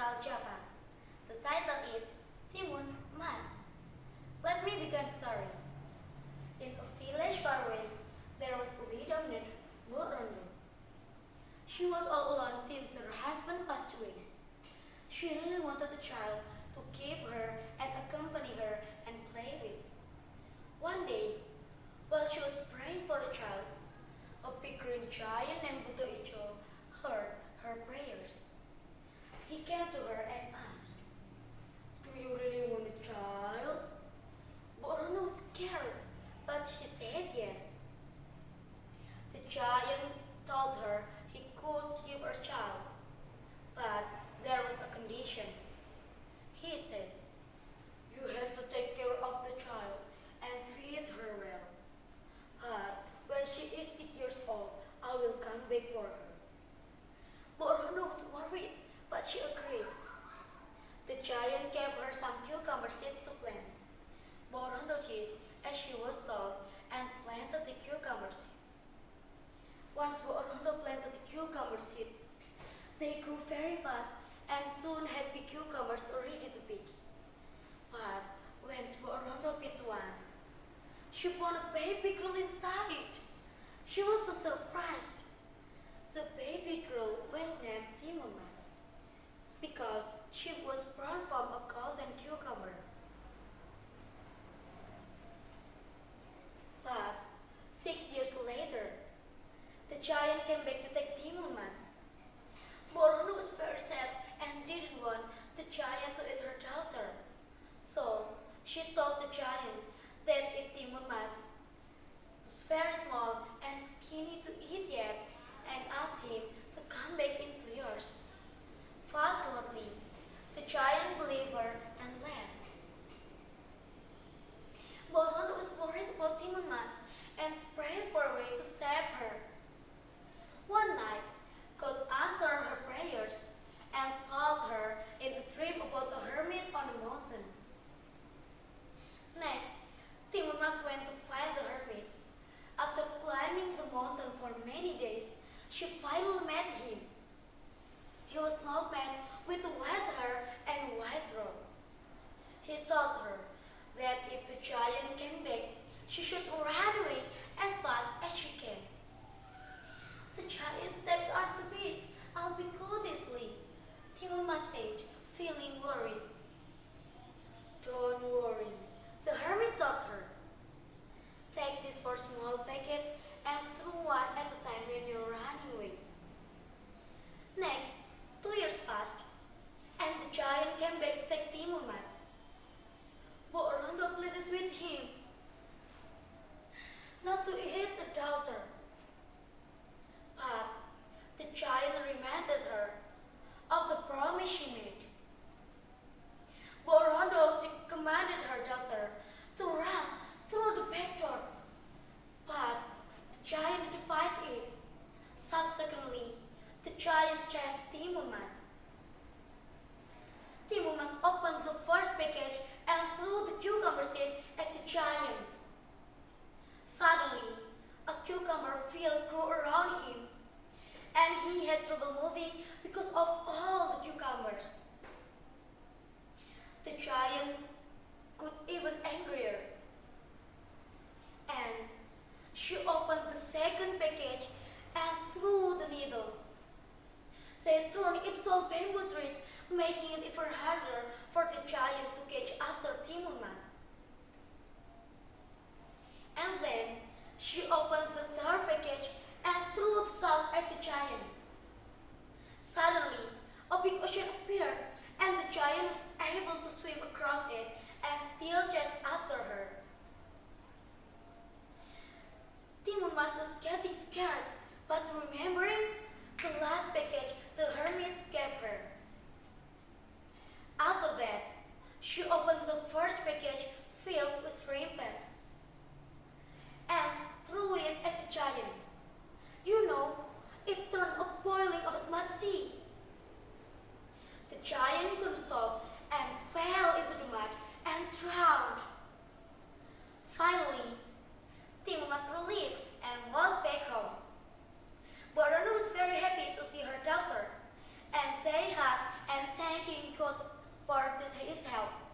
local Java. The title is Timun Mas. Let me begin the story. In a village far away, there was a widow named Rondo. She was all alone since her husband passed away. She really wanted a child to keep her and accompany her and play with. One day, while she was praying for the child, a big green giant named Buto Icho heard her prayers. He came to her and asked, "Do you really want a child?" Rondo was scared, but she said yes. The giant told her he could give her a child, but there was a condition. He said, "You have to take care of the child and feed her well. But when she is 6 years old, I will come back for her." Rondo was worried, but she agreed. The giant gave her some cucumber seeds to plant. Rondo did as she was told and planted the cucumber seeds. Once Rondo planted the cucumber seeds, they grew very fast and soon had big cucumbers ready to pick. But when Rondo picked one, she found a baby girl inside. She was so surprised. The baby girl was named Timun Mas because she was born from a golden cucumber. But 6 years later, the giant came back to take Timun Mas. Rondo was very sad and didn't want the giant to eat her daughter. So she told the giant that if Timun Mas was very small and skinny to eat yet, and asked him to come back in 2 years. Fortunately, the giant believed her and left. Rondo was worried about Timun Mas and prayed for a way to save her. One night, God answered her prayers and told her in a dream about a hermit on a mountain. Next, Timun Mas went to find the hermit. After climbing the mountain for many days, she finally met him. He was an old man with white hair and white robe. He told her that if the giant came back, she should run away as fast as she can. "The giant's steps are too big. I'll be good easily," Timun Mas said, feeling worried. "Don't worry," the hermit told her. "Take these 4 small packets and throw one at a time when you're running away." Next, 2 years passed, and the giant came back to take Timun Mas. Rondo pleaded with him not to eat her daughter. But the giant reminded her of the promise she made. Rondo commanded her daughter to run through the back door, but the giant defied it. Subsequently, the giant chased Timun Mas. Timun Mas opened the first package and threw the cucumber seed at the giant. Suddenly, a cucumber field grew around him, and he had trouble moving because of all the cucumbers. The giant got even angrier, and she opened the second package and threw the needles. They turned into tall bamboo trees, making it even harder for the giant to catch after Timun Mas. And then she opened the third package and threw the salt at the giant. Suddenly, a big ocean appeared, and the giant was able to swim across it and still chased after her. Timun Mas was getting scared, but remembering the last package the hermit gave her. After that, she opened the first package filled with shrimp paste and threw it at the giant. You know, it turned a boiling hot mud sea. The giant couldn't stop and fell into the mud and drowned. Finally, Timun was relieved and walked back home. Rondo was very happy to see her daughter, and they hugged and thanked called for his help.